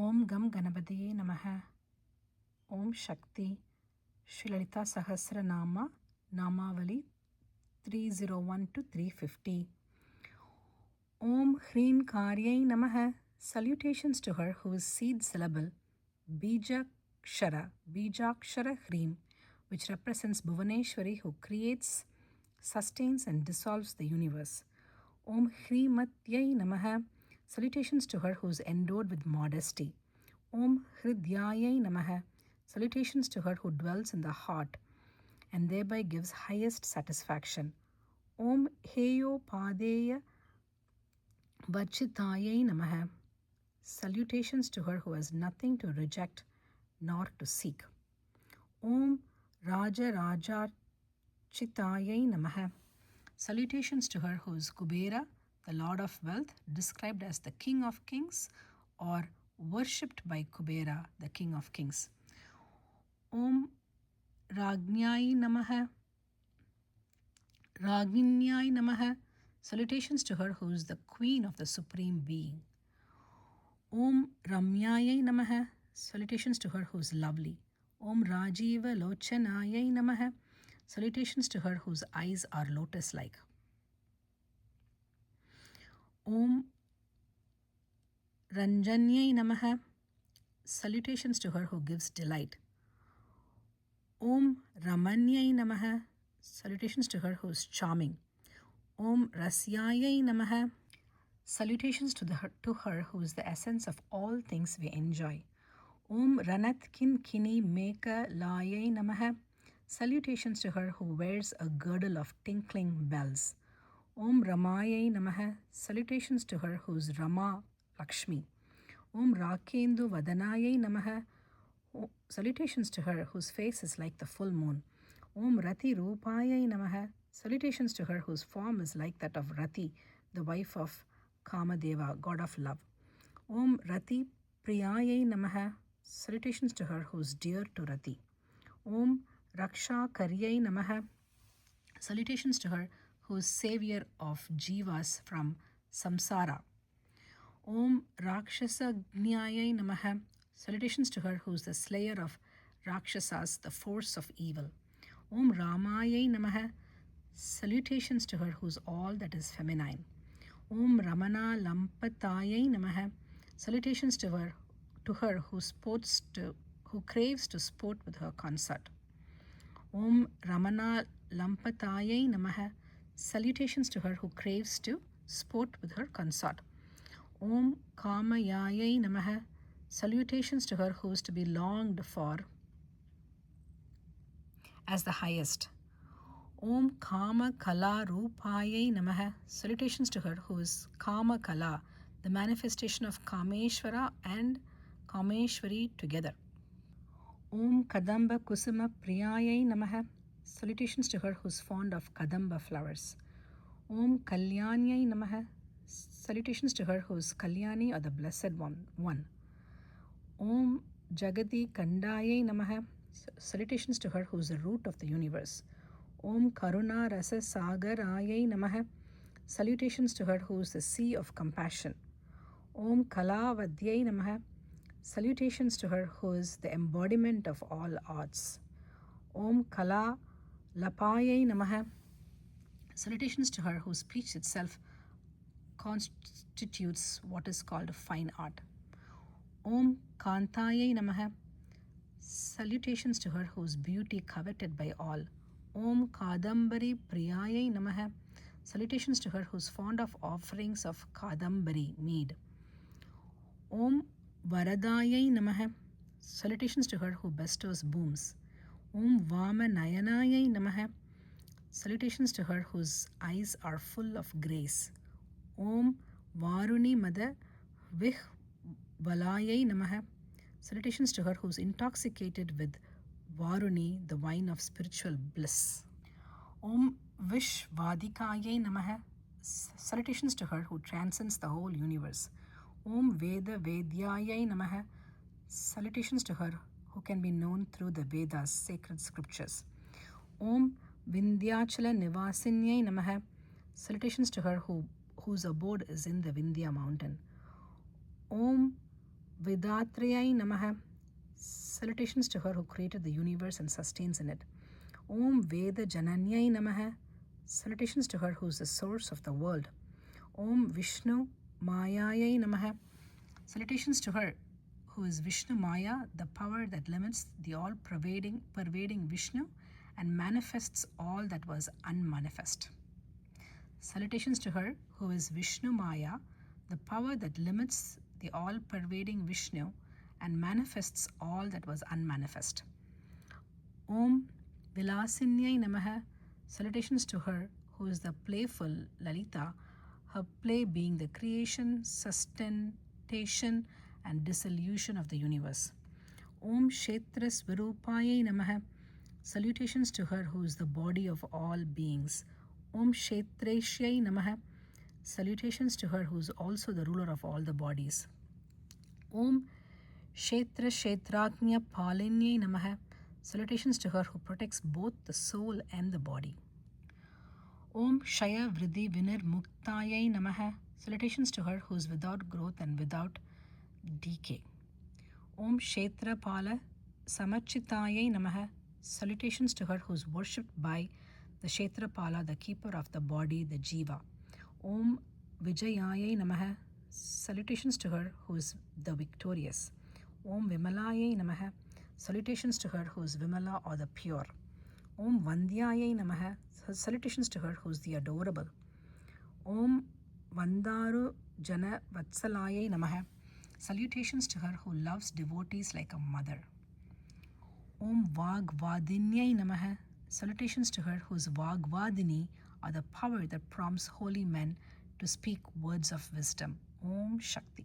ஓம் come கணபதியே நமக. ஓம் சக்தி. ஸ்ரீ லலிதா சஹஸ்ரநாமா நாமாவளி 301 to 350. Om Hreem Karyai Namaha. Salutations to her whose seed syllable Bijakshara Hreem, which represents Bhuvaneshwari, who creates, sustains and dissolves the universe. Om Hrimatyai Namaha. Salutations to her who is endowed with modesty. Om Hridyayai Namaha. Salutations to her who dwells in the heart and thereby gives highest satisfaction. Om Heyo Padeya Vachitayai Namaha. Salutations to her who has nothing to reject nor to seek. Om Raja Rajachitayai Namaha. Salutations to her who is Kubera, the Lord of Wealth, described as the King of Kings or worshipped by Kubera, the King of Kings. Om Ragnyai Namaha. Ragninyai Namaha. Salutations to her who is the Queen of the Supreme Being. Om Ramyayai Namaha. Salutations to her who is lovely. Om Rajiva Lochanayai Namaha. Salutations to her whose eyes are lotus-like. Om Ranjanyai Namaha. Salutations to her who gives delight. Om Ramanyai Namaha. Salutations to her who is charming. Om Rasyayai Namaha. Salutations to her who is the essence of all things we enjoy. Om Ranatkin Kini Meka Layai Namaha. Salutations to her who wears a girdle of tinkling bells. Om Ramayai Namaha. Salutations to her who is Rama Lakshmi. Om Rakendu Vadanayai Namaha. Salutations to her whose face is like the full moon. Om Rati Rupayai Namaha. Salutations to her whose form is like that of Rati, the wife of Kamadeva, god of love. Om Rati Priyayai Namaha. Salutations to her who is dear to Rati. Om Raksha Karyai Namaha. Salutations to her who is savior of jivas from samsara. Om Rakshasagnyayai Namaha. Salutations to her who is the slayer of Rakshasas, the force of evil. Om Ramayai Namaha. Salutations to her who is all that is feminine. Om Ramana Lampatayai Namaha. Salutations to her who craves to sport with her consort. Om Ramana Lampatayai Namaha. Salutations to her who craves to sport with her consort. Om Kamayayai Namaha. Salutations to her who is to be longed for as the highest. Om Kama Kala Rupayai Namaha. Salutations to her who is Kama Kala, the manifestation of Kameshwara and Kameshwari together. Om Kadamba Kusuma Priyayai Namaha. Salutations to her who is fond of Kadamba flowers. Om Kalyanyai Namaha. Salutations to her who is Kalyani, or the Blessed One. Om Jagati Kandayai Namaha. Salutations to her who is the root of the universe. Om Karuna Rasa Sagarayai Namaha. Salutations to her who is the sea of compassion. Om Kalavadyai Namaha. Salutations to her who is the embodiment of all arts. Om Kala Lapayai Namaha. Salutations to her whose speech itself constitutes what is called a fine art. Om Kantayai Namaha. Salutations to her whose beauty coveted by all. Om Kadambari Priyayai Namaha. Salutations to her who is fond of offerings of Kadambari mead. Om Varadayai Namaha. Salutations to her who bestows booms. Om Vamanayanayai Namaha. Salutations to her whose eyes are full of grace. Om Varuni Mada Vihvalayai Namaha. Salutations to her who is intoxicated with Varuni, the wine of spiritual bliss. Om Vishvadikayai Namaha. Salutations to her who transcends the whole universe. Om Veda Vedyayai Namaha. Salutations to her who can be known through the Vedas, sacred scriptures. Om Vindhyachala Nivasinyai Namaha. Salutations to her whose abode is in the Vindhya mountain. Om Vidatrayai Namaha. Salutations to her who created the universe and sustains in it. Om Veda Jananyai Namaha. Salutations to her who is the source of the world. Om Vishnu Mayayai Namaha. Salutations to her who is Vishnu Maya, the power that limits the all-pervading Vishnu and manifests all that was unmanifest. Salutations to her who is Vishnu Maya, the power that limits the all-pervading Vishnu and manifests all that was unmanifest. Om Vilasinyai Namaha. Salutations to her who is the playful Lalita, her play being the creation, sustentation and dissolution of the universe. Om Kshetra Swarupayai Namaha. Salutations to her who is the body of all beings. Om Kshetreshayai Namaha. Salutations to her who is also the ruler of all the bodies. Om Kshetra Kshetrajna Palinyai Namaha. Salutations to her who protects both the soul and the body. Om Shaya Vriddhi Vinirmuktayai Namaha. Salutations to her who is without growth and without decay. Om Kshetra Pala Samachitayai Namaha. Salutations to her who is worshipped by the Kshetrapala, the keeper of the body, the Jiva. Om Vijayayai Namaha. Salutations to her who is the victorious. Om Vimalayai Namaha. Salutations to her who is Vimala or the pure. Om Vandyayai Namaha. Salutations to her who is the adorable. Om Vandaru Jana Vatsalayai Namaha. Salutations to her who loves devotees like a mother. Om Vagvadinyai Namaha. Salutations to her who is Vagvadini, or the power that prompts holy men to speak words of wisdom. Om Shakti.